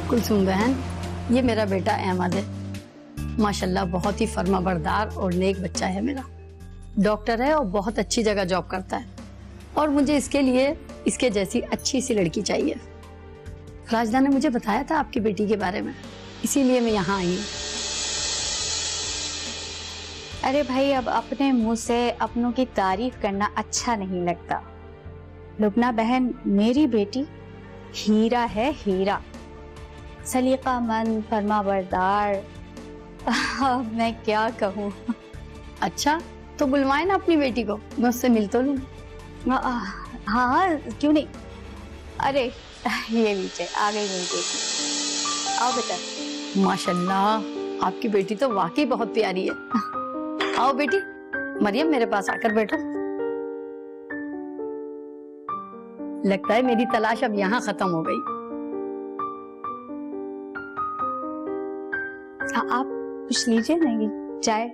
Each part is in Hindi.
कुलसुम बहन, ये मेरा बेटा अहमद है। माशाल्लाह बहुत ही फर्माबरदार और नेक बच्चा है मेरा। डॉक्टर है और बहुत अच्छी जगह जॉब करता है, और मुझे इसके लिए इसके जैसी अच्छी सी लड़की चाहिए। राजदा ने मुझे बताया था आपकी बेटी के बारे में, इसीलिए मैं यहाँ आई हूँ। अरे भाई, अब अपने मुंह से अपनों की तारीफ करना अच्छा नहीं लगता। लुबना बहन, मेरी बेटी हीरा है, हीरा। सलीकामंद, फरमाबरदार। अब मैं क्या कहूँ। अच्छा, तो बुलवाए ना अपनी बेटी को, मैं उससे मिल तो लूँ। हाँ, क्यों नहीं। अरे ये लीजिए, आ गई मेरी बेटी। आओ बेटा। माशाल्लाह, आपकी बेटी तो वाकई बहुत प्यारी है। आओ बेटी, मरियम मेरे पास आकर बैठो। लगता है मेरी तलाश अब यहाँ खत्म हो गई। आप कुछ लीजिए ना, ये चाय।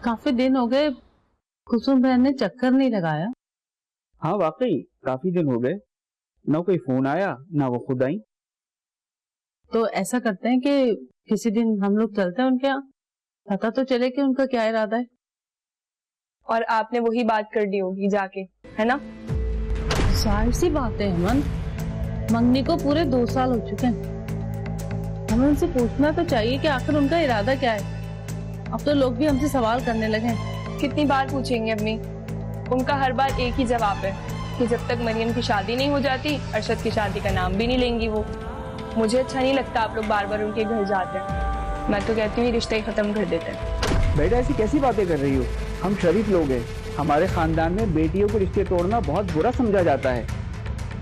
काफी दिन हो गए, कुसुम बहन ने चक्कर नहीं लगाया। हाँ वाकई काफी दिन हो गए, ना कोई फोन आया ना वो खुद आई। तो ऐसा करते हैं कि किसी दिन हम लोग चलते हैं उनके यहाँ, पता तो चले कि उनका क्या इरादा है। और आपने वही बात कर दी होगी जाके, है ना? जाहिर सी बात है अमन, मंगनी को पूरे 2 साल हो चुके हैं। हमें उनसे पूछना तो चाहिए कि आखिर उनका इरादा क्या है। अब तो लोग भी हमसे सवाल करने लगे हैं। कितनी बार पूछेंगे अम्मी? उनका हर बार एक ही जवाब है कि जब तक मरियम की शादी नहीं हो जाती, अरशद की शादी का नाम भी नहीं लेंगी वो। मुझे अच्छा नहीं लगता आप लोग बार बार उनके घर जाते हैं। मैं तो कहती हूँ रिश्ते ही खत्म कर देते हैं। बेटा ऐसी कैसी बातें कर रही हो? हम शरीफ लोग हैं, हमारे खानदान में बेटियों को रिश्ते तोड़ना बहुत बुरा समझा जाता है।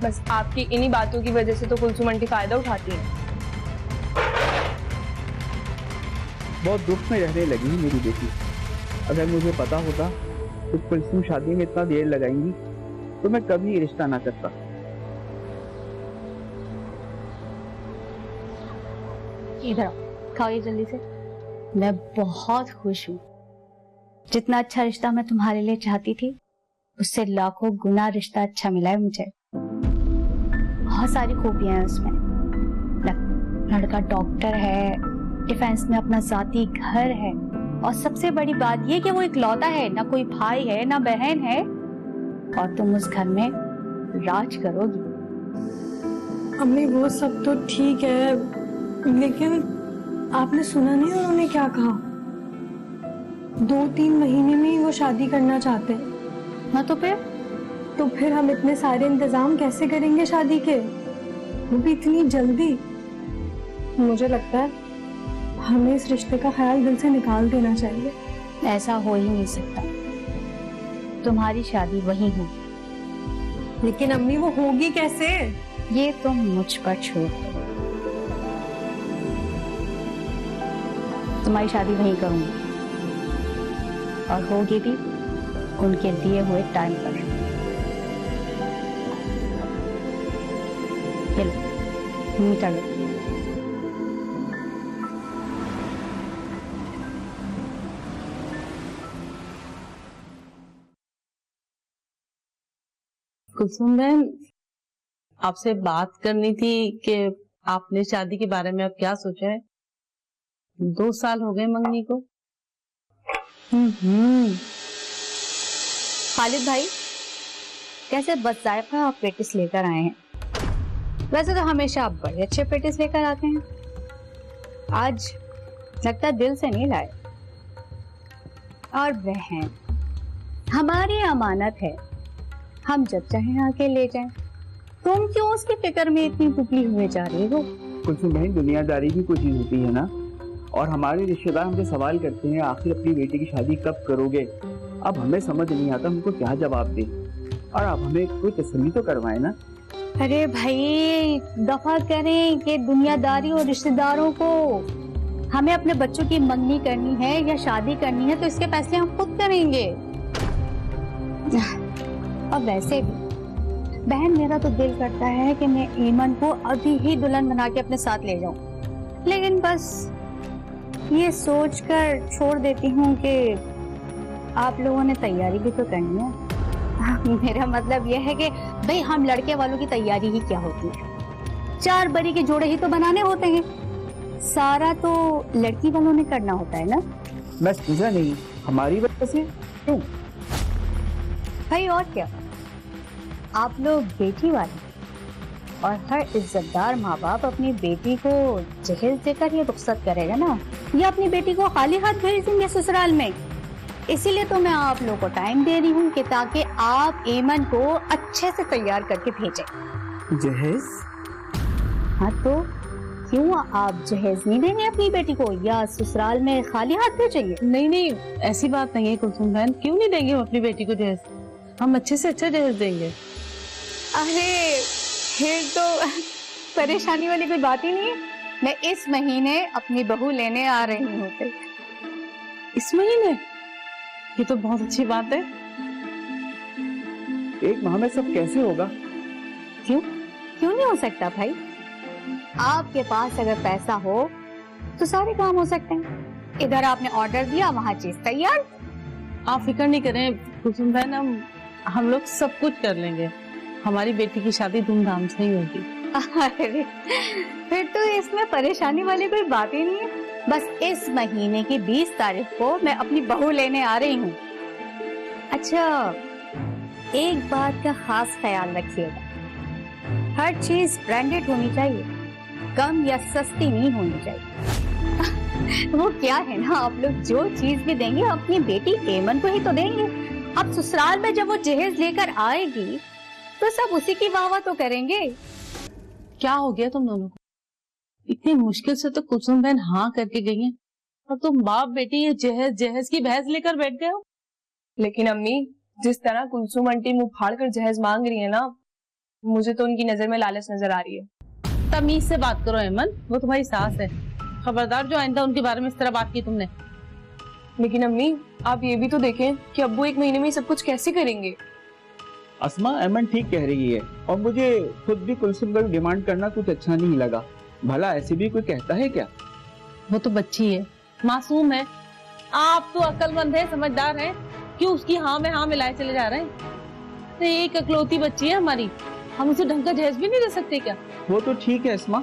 बस आपकी इन्हीं बातों की वजह से तो कुलसुम आंटी फायदा उठाती हैं। बहुत दुख में रहने लगी मेरी बेटी। अगर मुझे पता होता तो कुलसुम शादी में इतना देर लगाएंगी तो मैं कभी रिश्ता ना करता। इधर खाओ जल्दी से। मैं बहुत खुश हूँ। जितना अच्छा रिश्ता मैं तुम्हारे लिए चाहती थी, उससे लाखों गुना रिश्ता अच्छा मिला है मुझे। बहुत सारी खूबियां हैं उसमें। लड़का डॉक्टर है, डिफेंस में अपना जाती घर है, और सबसे बड़ी बात ये कि वो इकलौता है, ना कोई भाई है ना बहन है, और तुम उस घर में राज करोगी। अम्मी वो सब तो ठीक है, लेकिन आपने सुना नहीं उन्होंने क्या कहा? 2-3 महीने में ही वो शादी करना चाहते हैं। ना तो फिर हम इतने सारे इंतजाम कैसे करेंगे शादी के, वो भी इतनी जल्दी? मुझे लगता है हमें इस रिश्ते का ख्याल दिल से निकाल देना चाहिए। ऐसा हो ही नहीं सकता। तुम्हारी शादी वही होगी। लेकिन अम्मी वो होगी कैसे? ये तुम मुझ पर छोड़ दो। तुम्हारी शादी वहीं करूंगी, और होगी भी उनके दिए हुए टाइम पर। मीठा लो। कुसुम बहन, आपसे बात करनी थी कि आपने शादी के बारे में अब क्या सोचा है। 2 साल हो गए मंगनी को। खालिद भाई, कैसे बज़ायक़ा आप पेटिस लेकर आए हैं। वैसे तो हमेशा आप बड़े अच्छे पेटिस लेकर आते हैं, आज लगता दिल से नहीं लाए। और बहन, हमारी अमानत है, हम जब चाहें आके ले जाएं। तुम क्यों उसकी फिक्र में इतनी दुबली हुए जा रही हो? कुलसुम बहन, दुनियादारी की कोई चीज होती है ना, और हमारे रिश्तेदार हमसे सवाल करते हैं आखिर अपनी बेटी की शादी कब करोगे। अब हमें समझ नहीं आता हमको क्या जवाब दे, और अब हमें कोई तसल्ली तो करवाए ना। अरे भाई, दफा करें कि दुनियादारी और रिश्तेदारों को। हमें अपने बच्चों की मंगनी करनी है या शादी करनी है तो इसके फैसले हम खुद करेंगे। और वैसे भी बहन, मेरा तो दिल करता है कि मैं ईमन को अभी ही दुल्हन बना के अपने साथ ले जाऊं, लेकिन बस ये सोचकर छोड़ देती हूँ कि आप लोगों ने तैयारी भी तो करनी है। मेरा मतलब यह है कि भाई हम लड़के वालों की तैयारी ही क्या होती है, 4 बरी के जोड़े ही तो बनाने होते हैं, सारा तो लड़की वालों ने करना होता है ना। मैं समझा नहीं, हमारी वजह से क्यों? भाई और क्या, आप लोग बेटी वाले और हर इज्जतदार माँ बाप अपनी बेटी को जहेज देकर ये रुखसत करेगा ना, या अपनी बेटी को खाली हाथ भेज देंगे ससुराल में। इसीलिए तो मैं आप लोगों को टाइम दे रही हूँ कि ताकि आप एमन को अच्छे से तैयार करके भेजें। जहेज? हाँ तो क्यों आप जहेज नहीं देंगे अपनी बेटी को, या ससुराल में खाली हाथ भेजेंगे? नहीं नहीं, ऐसी बात नहीं है कुलसुम बहन, क्यों नहीं देंगे हम अपनी बेटी को जहेज, हम अच्छे से अच्छा जहेज देंगे। अरे फिर तो परेशानी वाली कोई बात ही नहीं है। मैं इस महीने अपनी बहू लेने आ रही हूँ। इस महीने? ये तो बहुत अच्छी बात है। एक माह में सब कैसे होगा? क्यों क्यों नहीं हो सकता भाई, आपके पास अगर पैसा हो तो सारे काम हो सकते हैं। इधर आपने ऑर्डर दिया, वहाँ चीज तैयार। आप फिक्र नहीं करें कुलसुम बहन, हम लोग सब कुछ कर लेंगे, हमारी बेटी की शादी धूमधाम से ही होगी। अरे फिर तो इसमें परेशानी वाली कोई बात ही नहीं है। बस इस महीने की 20 तारीख को मैं अपनी बहू लेने आ रही हूँ। अच्छा, एक बात का खास ख्याल रखिएगा, हर चीज ब्रांडेड होनी चाहिए, कम या सस्ती नहीं होनी चाहिए। वो क्या है ना, आप लोग जो चीज भी देंगे अपनी बेटी एमन को ही तो देंगे। अब ससुराल में जब वो जहेज लेकर आएगी तो सब उसी की वाह तो करेंगे। क्या हो गया तुम दोनों को? इतनी मुश्किल से तो कुलसुम बहन हाँ करके गई हैं, और तुम बाप बेटी ये जहेज जहेज की बहस लेकर बैठ गए हो। लेकिन अम्मी, जिस तरह कुलसुम आंटी मुंह फाड़ कर जहेज मांग रही है ना, मुझे तो उनकी नजर में लालच नजर आ रही है। तमीज से बात करो एमन, वो तुम्हारी सास है, खबरदार जो आइंदा उनके बारे में इस तरह बात की तुमने। लेकिन अम्मी, आप ये भी तो देखें कि अब्बू 1 महीने में सब कुछ कैसे करेंगे। अस्मा, एमन ठीक कह रही है, और मुझे खुद भी कुलसुम का डिमांड करना कुछ अच्छा नहीं लगा। भला ऐसे भी कोई कहता है क्या? वो तो बच्ची है, मासूम है, आप तो अक्लमंद है, समझदार है, क्यों उसकी हाँ में हाँ मिलाए चले जा रहे हैं? तो एक अकलौती बच्ची है हमारी, हम उसे ढंग का जहेज भी नहीं दे सकते क्या? वो तो ठीक है अस्मा,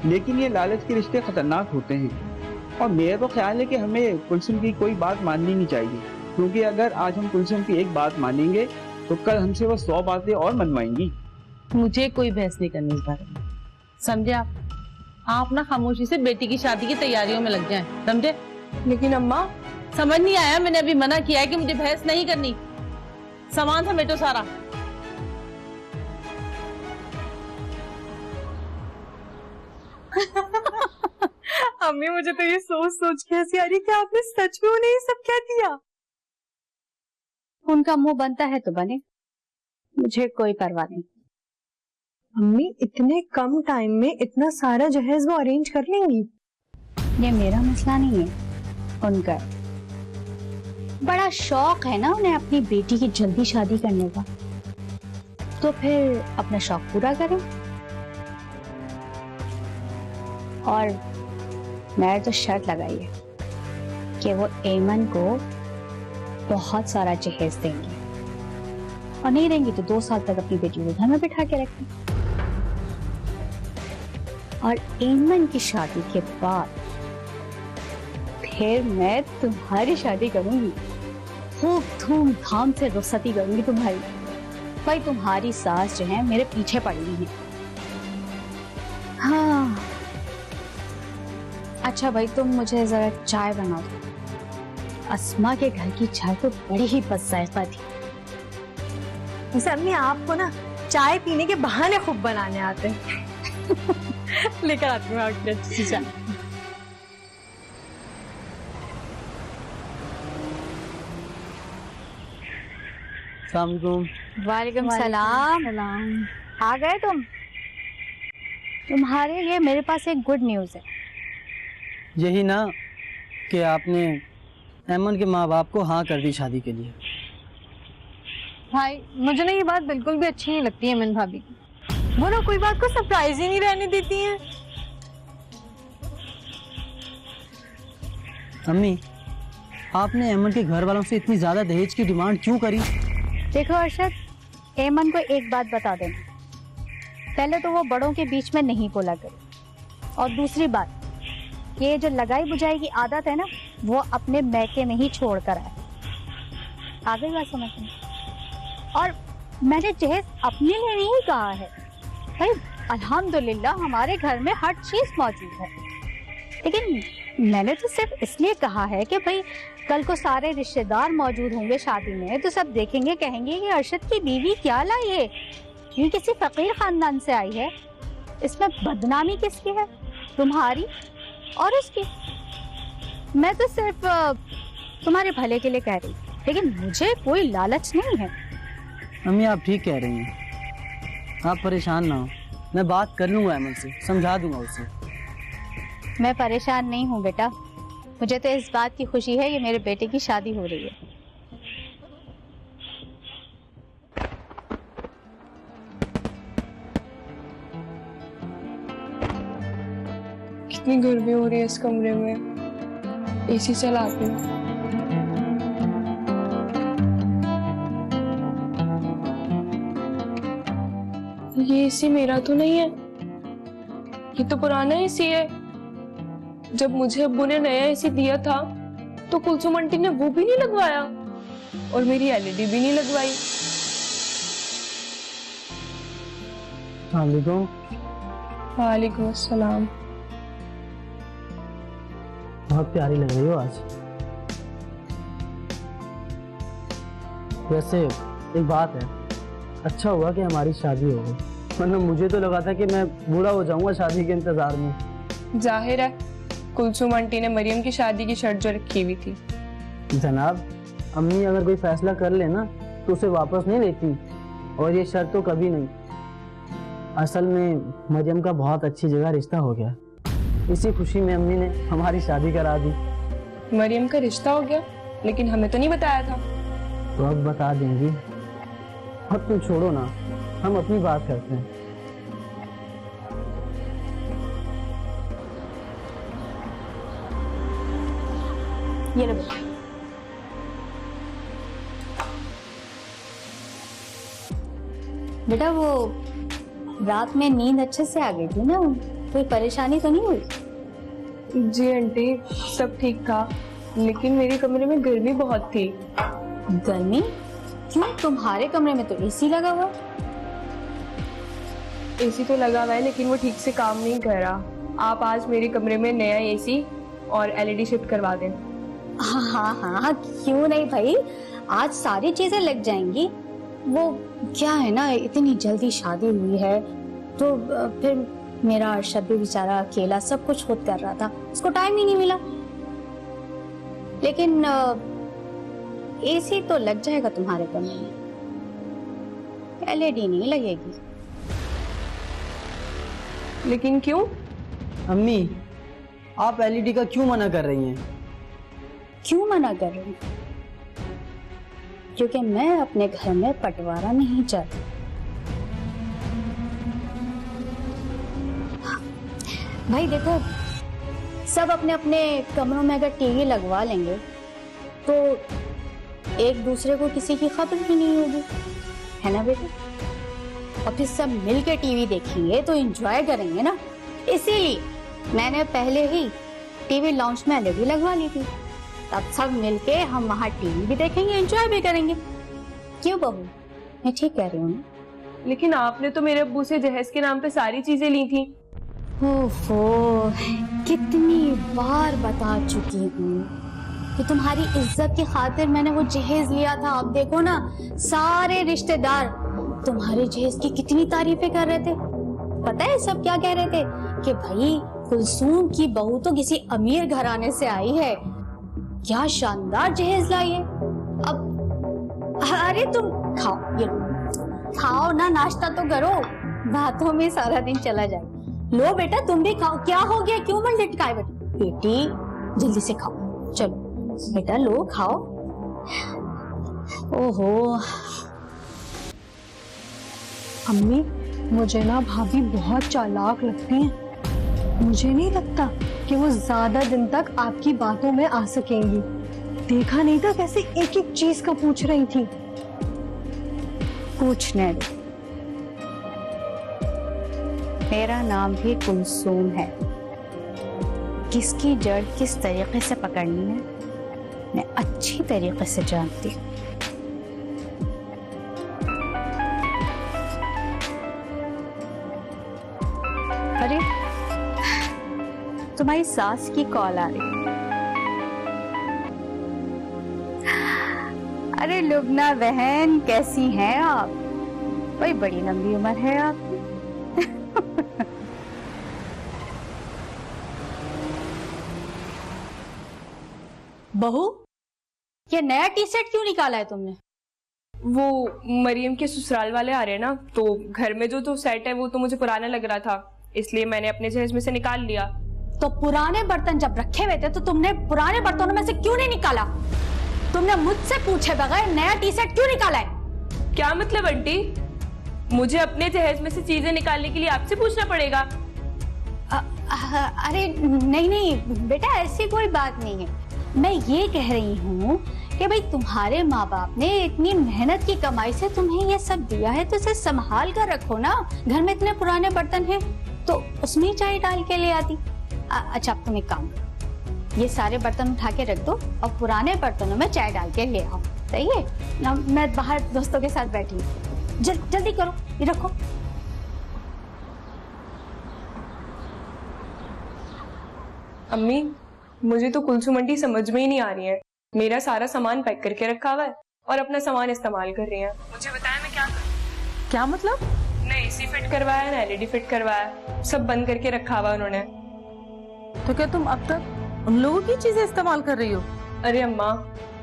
लेकिन ये लालच के रिश्ते खतरनाक होते हैं, और मेरा तो ख्याल है कि हमें कुलसुम की कोई बात माननी नहीं चाहिए, क्योंकि अगर आज हम कुलसुम की एक बात मानेंगे तो कल हमसे वो 100 बातें और मनवाएंगी। मुझे कोई बहस नहीं करनी इस बारे में, समझे आप ना खामोशी से बेटी की शादी की तैयारियों में लग जाएं, समझे? लेकिन अम्मा, समझ नहीं आया? मैंने अभी मना किया है कि मुझे बहस नहीं करनी। सामान समेटो सारा। अम्मी, मुझे तो ये सोच सोच के हंसी आ रही कि आपने सच में उन्हें ये सब क्या दिया। उनका मुंह बनता है तो बने, मुझे कोई परवाह नहीं। अम्मी, इतने कम टाइम में इतना सारा जहेज वो अरेंज कर लेंगी? ये मेरा मसला नहीं है, उनका। बड़ा शौक है ना उन्हें अपनी बेटी की जल्दी शादी करने का, तो फिर अपना शौक पूरा करें। और मैंने तो शर्त लगाई है कि वो एमन को बहुत सारा जहेज देंगे, और नहीं देंगी तो 2 साल तक अपनी बेटी को घर में बिठा के रखें। और एमन की शादी के बाद फिर मैं तुम्हारी शादी करूंगी, खूब धूमधाम से रुखसती करूंगी तुम्हारी। भाई तुम्हारी सास जो है मेरे पीछे पड़ी हुई है। हाँ अच्छा भाई, तुम मुझे जरा चाय बना दो, अस्मा के घर की चाय तो बड़ी ही बदजायका थी। वैसे अम्मी, आपको ना चाय पीने के बहाने खूब बनाने आते हैं। लेकर आती हूँ आपके अच्छी सी चाय। वालेकुम सलाम। आ गए तुम? तुम्हारे लिए मेरे पास एक गुड न्यूज है। यही ना कि आपने एमन के माँ बाप को हाँ कर दी शादी के लिए। भाई, मुझे ना ये बात बिल्कुल भी अच्छी नहीं लगती है अमन भाभी की। वो ना कोई बात को सरप्राइज ही नहीं रहने देती हैं। अम्मी, आपने एमन के घर वालों से इतनी ज्यादा दहेज की डिमांड क्यों करी? देखो अरशद, हेमंत को एक बात बता देना, पहले तो वो बड़ों के बीच में नहीं बोला करे, और दूसरी बात, ये जो लगाई बुझाई की आदत है ना, वो अपने मैके में ही छोड़ कर आए। आ गई बात समझ में? और मैंने जहेज अपने लिए नहीं कहा है भाई, अल्हम्दुलिल्लाह हमारे घर में हर चीज मौजूद है, लेकिन मैंने तो सिर्फ इसलिए कहा है कि भाई कल को सारे रिश्तेदार मौजूद होंगे शादी में, तो सब देखेंगे, कहेंगे कि अरशद की बीवी क्या लाई है, ये किसी फकीर खानदान से आई है, इसमें बदनामी किसकी है, तुम्हारी और उसकी। मैं तो सिर्फ तुम्हारे भले के लिए कह रही, लेकिन मुझे कोई लालच नहीं है। अम्मी आप ठीक कह रही हैं, आप परेशान ना हो, मैं बात कर लूंगा अमन से, समझा दूंगा उसे। मैं परेशान नहीं हूँ बेटा, मुझे तो इस बात की खुशी है कि मेरे बेटे की शादी हो रही है। कितनी गर्मी हो रही है इस कमरे में, एसी चलाती हूँ। ये एसी मेरा तो नहीं है, ये तो पुराना एसी है। जब मुझे अब्बू ने नया एसी दिया था तो कुलसुम आंटी ने वो भी नहीं लगवाया और मेरी एलईडी भी नहीं लगवाई। वालेकुम अस्सलाम। बहुत प्यारी लग रही हो आज। वैसे एक बात है, अच्छा हुआ कि हमारी शादी हो गई, वरना मुझे तो लगा था कि मैं बूढ़ा हो जाऊंगा शादी के इंतजार में। जाहिर है कुलसुम आंटी ने मरियम की शादी की शर्त जो रखी हुई थी। जनाब, अम्मी अगर कोई फैसला कर ले ना तो उसे वापस नहीं लेती, और ये शर्त तो कभी नहीं। असल में मरियम का बहुत अच्छी जगह रिश्ता हो गया, इसी खुशी में अम्मी ने हमारी शादी करा दी। मरियम का रिश्ता हो गया, लेकिन हमें तो नहीं बताया था। तो अब बता देंगी। अब तुम छोड़ो ना, हम अपनी बात करते हैं। ये लो बेटा, वो रात में नींद अच्छे से आ गई थी ना, कोई परेशानी तो नहीं हुई? जी आंटी, सब ठीक था, लेकिन मेरे कमरे में गर्मी बहुत थी। गर्मी? क्यों, तुम्हारे कमरे में तो एसी लगा हुआ। एसी तो लगा हुआ है, लेकिन वो ठीक से काम नहीं कर रहा। आप आज मेरे कमरे में नया एसी और एलईडी शिफ्ट करवा दें। हाँ हाँ हाँ, क्यों नहीं भाई, आज सारी चीजें लग जाएंगी। वो क्या है ना, इतनी जल्दी शादी हुई है, तो फिर मेरा अरशद भी बेचारा अकेला सब कुछ खुद कर रहा था, उसको टाइम ही नहीं मिला। लेकिन एसी तो लग जाएगा तुम्हारे कमरे में, एलईडी नहीं लगेगी। लेकिन क्यों? अम्मी, आप एलईडी का क्यों मना कर रही हैं? क्यों मना कर रही हूँ? क्योंकि मैं अपने घर में पटवारा नहीं चाहती। भाई देखो, सब अपने अपने कमरों में अगर टीवी लगवा लेंगे तो एक दूसरे को किसी की खबर भी नहीं होगी, है ना बेटा? और फिर सब मिलके टीवी देखेंगे तो एंजॉय करेंगे ना। इसीलिए मैंने पहले ही टीवी लॉन्च में एलईडी लगवा ली थी, तब सब मिलके हम वहाँ टीवी भी देखेंगे, एंजॉय भी करेंगे। क्यों बहू, मैं ठीक कह रही हूँ ना? लेकिन आपने तो मेरे अब्बू से जहेज के नाम पे सारी चीजें ली थी। ओफो, कितनी बार बता चुकी हूँ कि तुम्हारी इज्जत की खातिर मैंने वो जहेज लिया था। अब देखो ना, सारे रिश्तेदार तुम्हारे जहेज की कितनी तारीफें कर रहे थे। पता है सब क्या कह रहे थे कि भाई कुलसूम की बहू तो किसी अमीर घराने से आई है, क्या शानदार जहेज लाई है। अब अरे तुम खाओ, ये खाओ ना, नाश्ता तो करो, बातों में सारा दिन चला जाए। लो बेटा तुम भी खाओ। क्या हो गया, क्यों मन लटकाए बेटी? जल्दी से खाओ, चलो बेटा लो खाओ। ओहो अम्मी, मुझे ना भाभी बहुत चालाक लगती हैं। मुझे नहीं लगता कि वो ज्यादा दिन तक आपकी बातों में आ सकेंगी। देखा नहीं था कैसे एक एक चीज का पूछ रही थी। पूछने दो। मेरा नाम भी कुलसूम है। किसकी जड़ किस तरीके से पकड़नी है मैं अच्छी तरीके से जानती हूँ। अरे तुम्हारी सास की कॉल आ रही। अरे लुबना बहन, कैसी हैं आप? भाई बड़ी लंबी उम्र है आपकी। बहू, ये नया टी शर्ट क्यों निकाला है तुमने? वो मरियम के ससुराल वाले आ रहे हैं ना, तो घर में जो सेट है वो तो मुझे पुराना लग रहा था, इसलिए मैंने अपने जहेज में से निकाल लिया। तो पुराने बर्तन जब रखे हुए थे तो तुमने पुराने बर्तनों में से क्यों नहीं निकाला? तुमने मुझसे पूछे बगैर नया टी शर्ट क्यों निकाला है? क्या मतलब आंटी? मुझे अपने जहेज में से चीजें निकालने के लिए आपसे पूछना पड़ेगा? अरे नहीं नहीं बेटा, ऐसी कोई बात नहीं है। मैं ये कह रही हूँ कि भाई तुम्हारे माँ बाप ने इतनी मेहनत की कमाई से तुम्हें ये सब दिया है तो इसे संभाल कर रखो ना। घर में इतने पुराने बर्तन हैं तो उसमें चाय डाल के ले आती। अच्छा अब तुम एक काम करो, ये सारे बर्तन उठा के रख दो और पुराने बर्तनों में चाय डाल के ले आओ। सही है ना? मैं बाहर दोस्तों के साथ बैठी हूँ, जल्दी करो, ये रखो। अम्मी, मुझे तो कुलसुम आंटी समझ में ही नहीं आ रही है। मेरा सारा सामान पैक करके रखा हुआ है और अपना सामान इस्तेमाल कर रही है। मुझे बताया मैं क्या करूं? क्या मतलब? न एसी फिट करवाया, न एलईडी फिट करवाया, सब बंद करके रखा हुआ उन्होंने। तो क्या तुम अब तक उन लोगों की चीजें इस्तेमाल कर रही हो? अरे अम्मा,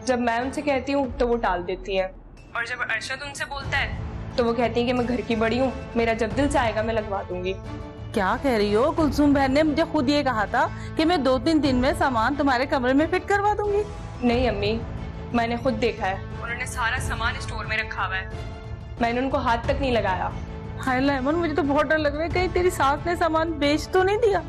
जब मैं उनसे कहती हूँ तो वो टाल देती है, और जब अरशद उनसे बोलता है तो वो कहती है कि मैं घर की बड़ी हूँ, मेरा जब दिल चाहेगा मैं लगवा दूंगी। क्या कह रही हो? कुलसुम बहन ने मुझे खुद ये कहा था कि मैं 2-3 दिन में सामान तुम्हारे कमरे में फिट करवा दूंगी। नहीं अम्मी, मैंने खुद देखा है, उन्होंने सारा सामान स्टोर में रखा हुआ है, मैंने उनको हाथ तक नहीं लगाया। हाय लेमन, मुझे तो बहुत डर लग रहा है कहीं तेरी सास ने सामान बेच तो नहीं दिया।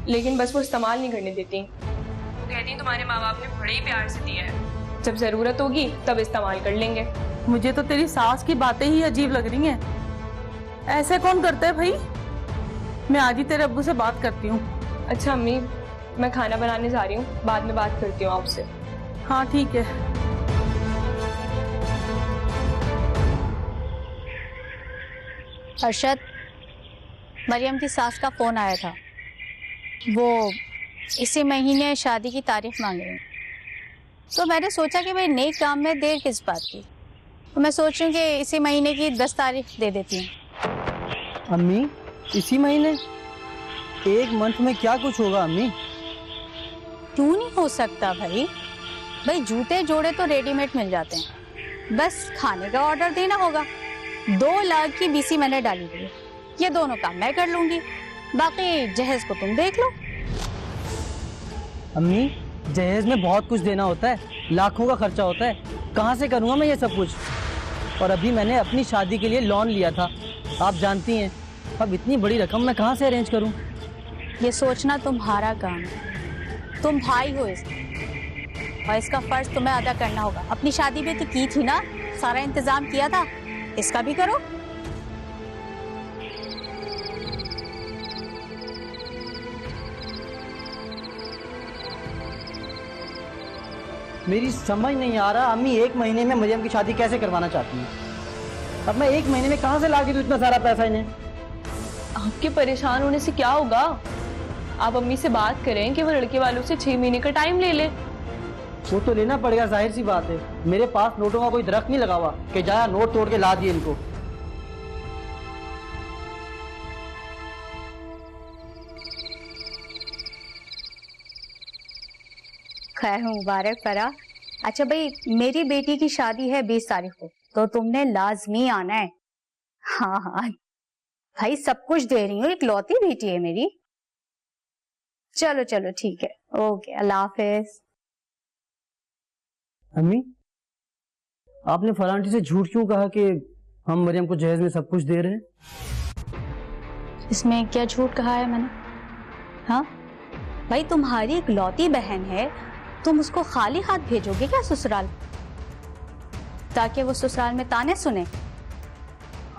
लेकिन बस वो इस्तेमाल नहीं करने देती। वो कहती तुम्हारे माँ बाप ने बड़े ही प्यार से दिया है, जब जरूरत होगी तब इस्तेमाल कर लेंगे। मुझे तो तेरी सास की बातें ही अजीब लग रही हैं। ऐसे कौन करता है भाई? मैं आज ही तेरे अब्बू से बात करती हूँ। अच्छा अम्मी, मैं खाना बनाने जा रही हूँ, बाद में बात करती हूँ आपसे। हाँ ठीक है। अरशद, मरियम की सास का फोन आया था। वो इसी महीने शादी की तारीख मांग रही है। तो मैंने सोचा कि भाई नेक काम में देर किस बात की, तो मैं सोच रही हूँ कि इसी महीने की 10 तारीख दे देती हूँ। अम्मी, इसी महीने? 1 मंथ में क्या कुछ होगा अम्मी? क्यों नहीं हो सकता भाई? भाई जूते जोड़े तो रेडीमेड मिल जाते हैं, बस खाने का ऑर्डर देना होगा। 2 लाख की बीसी मैंने डाली हुई है, ये दोनों काम मैं कर लूंगी, बाकी जहेज को तुम देख लो। अम्मी, जहेज में बहुत कुछ देना होता है, लाखों का खर्चा होता है, कहाँ से करूँगा मैं ये सब कुछ? और अभी मैंने अपनी शादी के लिए लोन लिया था, आप जानती हैं, अब इतनी बड़ी रकम मैं कहाँ से अरेंज करूँ? ये सोचना तुम्हारा काम है, तुम भाई हो इसके, और इसका फर्ज तुम्हें अदा करना होगा। अपनी शादी भी तो की थी ना, सारा इंतजाम किया था, इसका भी करो। मेरी समझ नहीं आ रहा अम्मी, 1 महीने में मरियम की शादी कैसे करवाना चाहती हैं? अब मैं 1 महीने में कहाँ से ला के दूँ इतना सारा पैसा इन्हें? आपके परेशान होने से क्या होगा? आप अम्मी से बात करें कि वो लड़के वालों से 6 महीने का टाइम ले ले। वो तो लेना पड़ेगा, जाहिर सी बात है। मेरे पास नोटों का कोई दरख्त नहीं लगा हुआ कि जाया नोट तोड़ के ला दिए इनको। खैर मुबारक फरा। अच्छा भाई, मेरी बेटी की शादी है 20 तारीख को, तो तुमने लाजमी आना है। हाँ हाँ भाई, सब कुछ दे रही हूँ, इकलौती बेटी है मेरी। चलो चलो ठीक है, ओके, अल्लाह हाफिज। अम्मी, आपने फलां आंटी से झूठ क्यों कहा कि हम मरियम को जहेज में सब कुछ दे रहे हैं? इसमें क्या झूठ कहा है मैंने? हाँ भाई, तुम्हारी इकलौती बहन है, तुम उसको खाली हाथ भेजोगे क्या ससुराल, ताकि वो ससुराल में ताने सुने?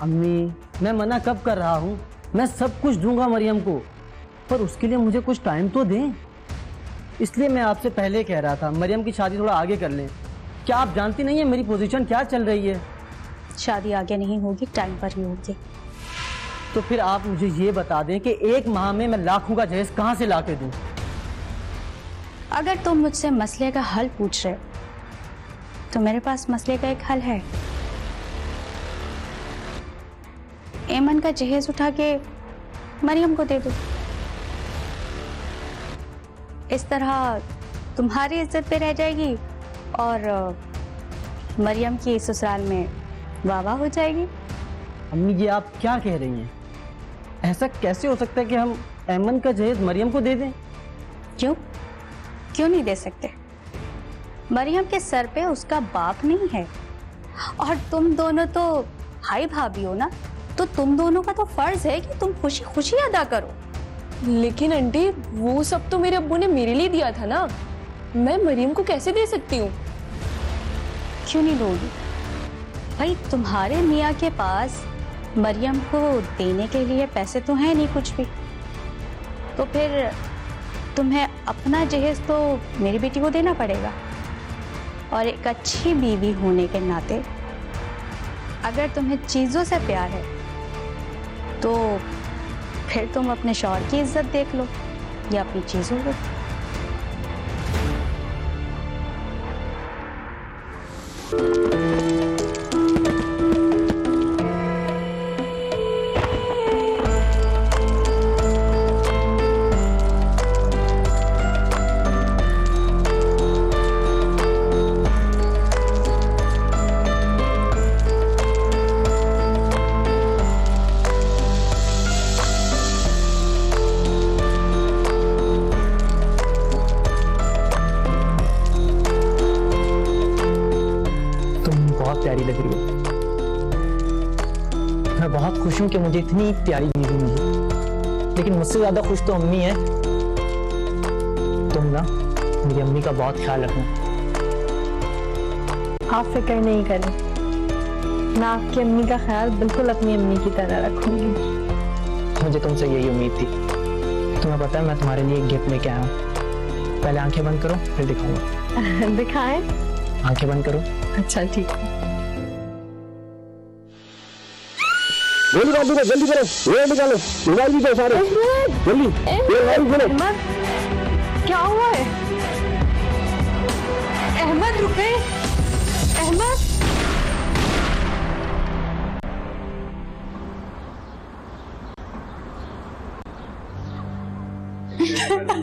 अम्मी, मैं मना कब कर रहा हूँ? मैं सब कुछ दूंगा मरियम को, पर उसके लिए मुझे कुछ टाइम तो दें। इसलिए मैं आपसे पहले कह रहा था मरियम की शादी थोड़ा आगे कर लें। क्या आप जानती नहीं है मेरी पोजीशन क्या चल रही है? शादी आगे नहीं होगी, टाइम पर ही होगी। तो फिर आप मुझे ये बता दें कि 1 माह में मैं लाखों का जहेज कहाँ से ला के दूं? अगर तुम मुझसे मसले का हल पूछ रहे हो तो मेरे पास मसले का एक हल है। एमन का जहेज उठा के मरियम को दे दो। इस तरह तुम्हारी इज्जत पे रह जाएगी और मरियम की ससुराल में वाह हो जाएगी। अम्मी, ये आप क्या कह रही हैं? ऐसा कैसे हो सकता है कि हम एमन का जहेज मरियम को दे दें? क्यों नहीं दे सकते? मरियम के सर पे उसका बाप नहीं है और तुम दोनों तो भाई भाभी हो ना, तो तुम दोनों का तो फर्ज है कि तुम खुशी खुशी अदा करो। लेकिन आंटी, वो सब तो मेरे अब्बू ने मेरे लिए दिया था ना, मैं मरियम को कैसे दे सकती हूँ? क्यों नहीं दोगी भाई? तुम्हारे मियाँ के पास मरियम को देने के लिए पैसे तो हैं नहीं कुछ भी, तो फिर तुम्हें अपना जहेज तो मेरी बेटी को देना पड़ेगा। और एक अच्छी बीवी होने के नाते अगर तुम्हें चीजों से प्यार है तो फिर तुम अपने शौहर की इज्जत देख लो या अपनी चीजों को। प्यारी लग रही हो। मैं बहुत खुश हूं कि मुझे इतनी प्यारी बीवी मिली, लेकिन मुझसे ज्यादा खुश तो अम्मी है। तुम ना मेरी अम्मी का बहुत ख्याल रखना। आप फिक्र नहीं करें, मैं आपकी अम्मी का ख्याल बिल्कुल अपनी अम्मी की तरह रखूंगी। मुझे तुमसे यही उम्मीद थी। तुम्हें पता है मैं तुम्हारे लिए एक गिफ्ट लेके आया हूँ। पहले आंखें बंद करो फिर दिखाऊंगा। दिखाएं? आंखें बंद करो। अच्छा ठीक है। जल्दी करो, जल्दी करो, ये निकालो, मोबाइल भी दो सारे, जल्दी, ये मोबाइल खोलो। क्या हुआ है? अहमद रुके, अहमद।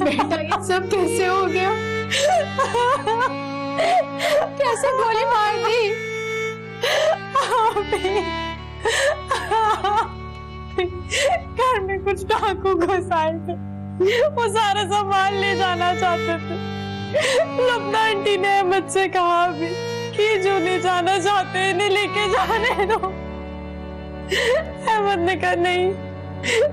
बेटा ये सब कैसे हो गया? कैसे गोली मार दी? घर में कुछ डाकू घुस आए थे, वो सारा सामान ले जाना चाहते थे। लबना आंटी ने अहमद से कहा भी कि जो ले जाना चाहते हैं इन्हें लेके जाने दो। अहमद ने कहा नहीं,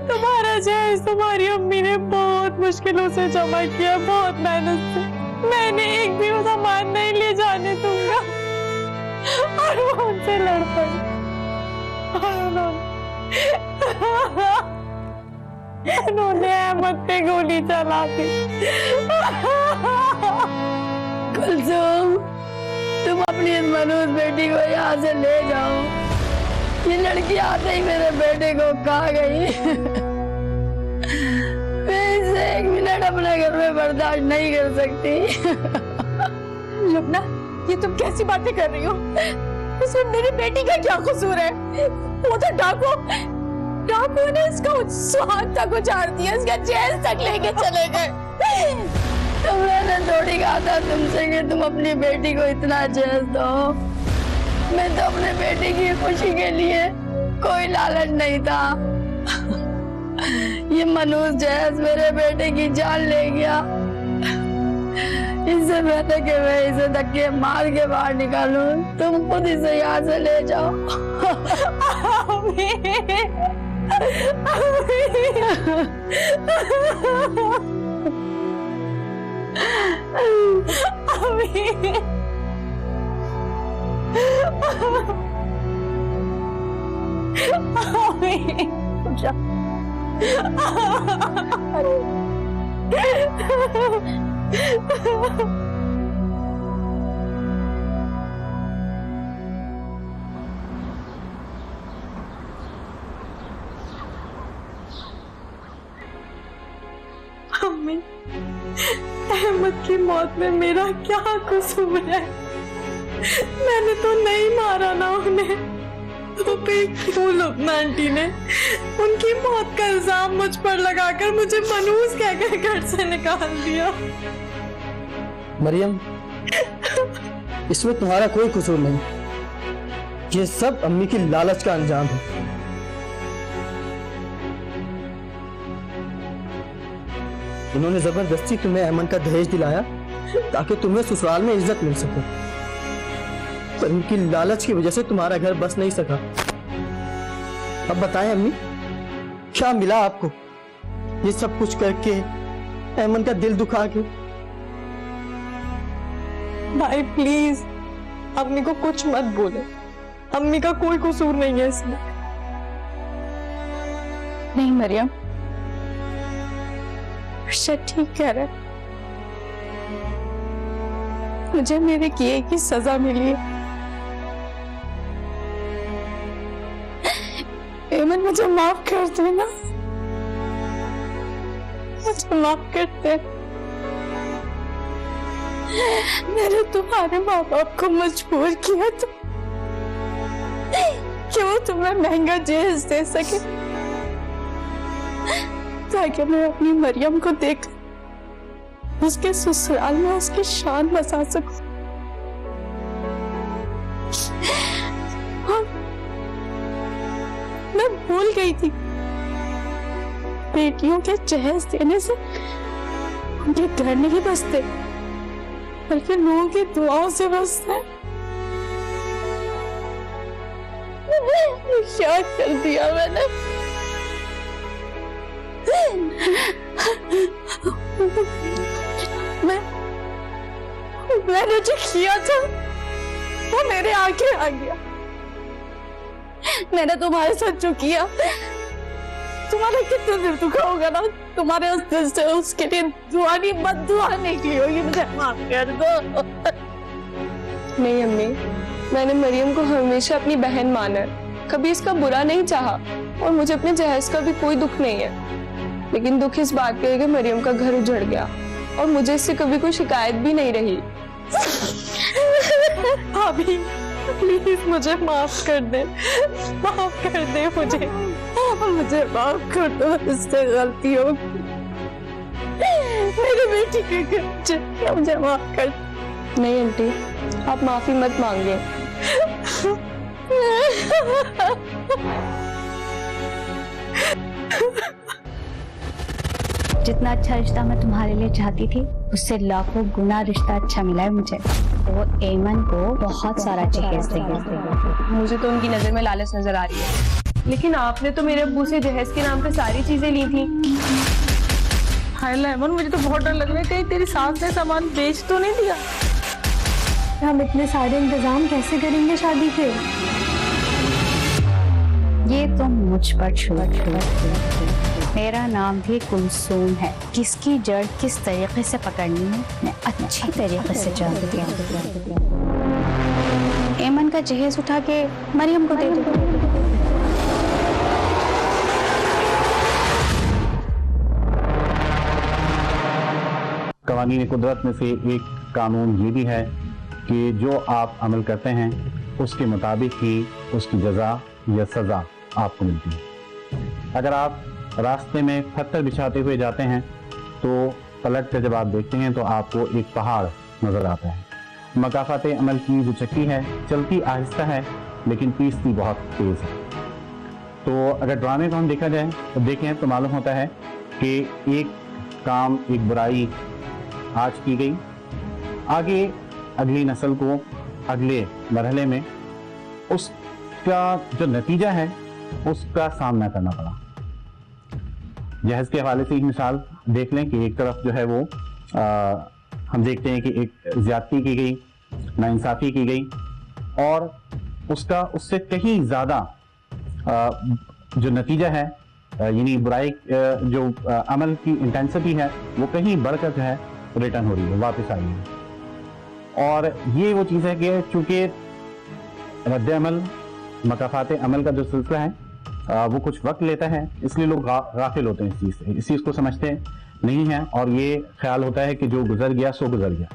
तुम्हारा जहेज तुम्हारी अम्मी ने बहुत मुश्किलों से जमा किया, बहुत मेहनत से। मैंने एक भी वो सामान नहीं ले जाने दूंगा। और वो उनसे लड़ पड़ी और उन्होंने अहमद पे गोली चला दी। कुलसुम, तुम अपनी इस मनोज बेटी को यहाँ से ले जाओ। ये लड़की आते ही मेरे बेटे को खा गई। मैं इसे 1 मिनट अपने घर में बर्दाश्त नहीं कर सकती। लुबना, ये तुम कैसी बातें कर रही हो? इसमें मेरी बेटी का क्या कसूर है? वो तो डाकू ने इसका सुहाग तक उजाड़ दिया, इसका जेल तक लेके चले गए। तो मैंने थोड़ी कहा था तुमसे कि तुम अपनी बेटी को इतना जेल दो। मैं तो अपने बेटी की खुशी के लिए कोई लालच नहीं था। ये मनोज जैस मेरे बेटे की जान ले गया। इससे बेहतर कि मैं इसे धक्के मार के बाहर निकालूं। तुम खुद इसे यहाँ से ले जाओ। मम्मी, अहमद की मौत में मेरा क्या कसूर है? मैंने तो नहीं मारा ना उन्हें, तो फिर क्यों लुबना आंटी ने उनकी मौत का इल्जाम मुझ पर लगाकर मुझे मनहूस कहकर घर से निकाल दिया? मरियम, इसमें तुम्हारा कोई कसूर नहीं, ये सब अम्मी की लालच का अंजाम है। उन्होंने जबरदस्ती तुम्हें अहमद का दहेज दिलाया ताकि तुम्हें ससुराल में इज्जत मिल सके, पर उनकी लालच की वजह से तुम्हारा घर बस नहीं सका। अब बताएं अम्मी, क्या मिला आपको ये सब कुछ करके, अहमद का दिल दुखा के? भाई प्लीज अम्मी को कुछ मत बोले, अम्मी का कोई कसूर नहीं है इसमें। नहीं मरियम, अर्शद ठीक कह रहा है, मुझे मेरे किए की सजा मिली है। एमन मुझे माफ कर देना, मुझे माफ कर दे। मैंने तुम्हारे माँ बाप को मजबूर किया तो कि वो तुम्हें महंगा जहेज दे सके ताकि मैं अपनी मरियम को देख उसके ससुराल में उसकी शान बसा सकूं। मैं भूल गई थी, बेटियों के जहेज देने से उनके घर नहीं बसते बल्कि लोगों की दुआओं से बसते हैं। क्या कर दिया मैंने? मैंने जो किया था वो मेरे आगे आ गया। मैंने तुम्हारे साथ जो किया, तुम्हारा कितना दिल दुखा होगा ना, तुम्हारे उस दिल से उसके लिए दुआ नहीं बद्दुआ निकली होगी। मुझे माफ कर दो। नहीं अम्मी, मैंने मरियम को हमेशा अपनी बहन माना है, कभी इसका बुरा नहीं चाहा, और मुझे अपने जहेज का भी कोई दुख नहीं है। लेकिन दुख इस बात का है कि मरियम का घर उजड़ गया और मुझे इससे कभी कोई शिकायत भी नहीं रही। भाभी प्लीज मुझे माफ कर दे, माफ कर दे मुझे माफ कर दो, इससे गलती हो मेरी बेटी के घर, मुझे माफ कर। नहीं आंटी, आप माफी मत मांगिए। जितना अच्छा रिश्ता मैं तुम्हारे लिए चाहती थी, उससे लाखों गुना रिश्ता अच्छा मिला है मुझे। वो एमन को बहुत सारा जहेज देगा। मुझे तो उनकी नजर में लालच नजर आ रही है, लेकिन आपने तो मेरे अब्बू से जहेज के नाम पे सारी चीजें ली थी। हाय लेमन, मुझे तो बहुत डर लग रहा है कहीं तेरी सास ने सामान बेच तो नहीं दिया। हम इतने सारे इंतजाम कैसे करेंगे शादी के? ये तो मुझ पर छोड़। मेरा नाम भी कुलसूम है, किसकी जड़ किस तरीके से पकड़नी है मैं अच्छी तरीके से जानती हूँ। एमन का जहेज उठा के मरियम को दे दो। कवानीन कुदरत में से एक कानून ये भी है कि जो आप अमल करते हैं उसके मुताबिक ही उसकी जजा या सजा आपको मिलती है। अगर आप रास्ते में पत्थर बिछाते हुए जाते हैं तो पलट कर जब आप देखते हैं तो आपको एक पहाड़ नजर आता है। मकाफात अमल की जो चक्की है चलती आहिस्ता है लेकिन पीसती बहुत तेज है। तो अगर ड्रामे को हम देखा जाए तो देखें तो मालूम होता है कि एक काम, एक बुराई आज की गई, आगे अगली नस्ल को अगले मरहले में उसका जो नतीजा है उसका सामना करना पड़ा। जहेज के हवाले से एक मिसाल देख लें कि एक तरफ जो है वो हम देखते हैं कि एक ज्यादती की गई, नाइंसाफी की गई और उसका उससे कहीं ज़्यादा जो नतीजा है यानी बुराई जो अमल की इंटेंसिटी है वो कहीं बढ़कर जो है रिटर्न हो रही है, वापस आई है। और ये वो चीज़ है कि चूंकि रद्द अमल मकाफात अमल का जो सिलसिला है वो कुछ वक्त लेता है, इसलिए लोग गाफिल होते हैं इस चीज़ से, इस चीज़ को समझते नहीं हैं और ये ख्याल होता है कि जो गुजर गया सो गुजर गया।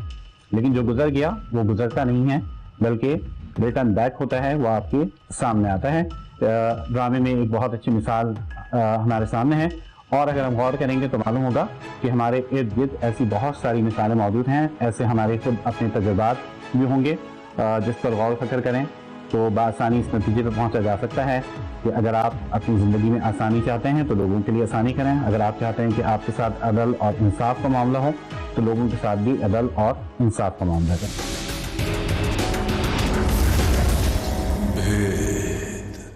लेकिन जो गुजर गया वो गुजरता नहीं है, बल्कि रिटर्न बैक होता है, वो आपके सामने आता है। ड्रामे में एक बहुत अच्छी मिसाल हमारे सामने है और अगर हम गौर करेंगे तो मालूम होगा कि हमारे इर्द गिर्द ऐसी बहुत सारी मिसालें मौजूद हैं। ऐसे हमारे खुद अपने तजुर्बात भी होंगे जिस पर गौर फकर करें तो बआसानी इस नतीजे पर पहुंचा जा सकता है कि अगर आप अपनी ज़िंदगी में आसानी चाहते हैं तो लोगों के लिए आसानी करें। अगर आप चाहते हैं कि आपके साथ अदल और इंसाफ का मामला हो तो लोगों के साथ भी अदल और इंसाफ का मामला करें।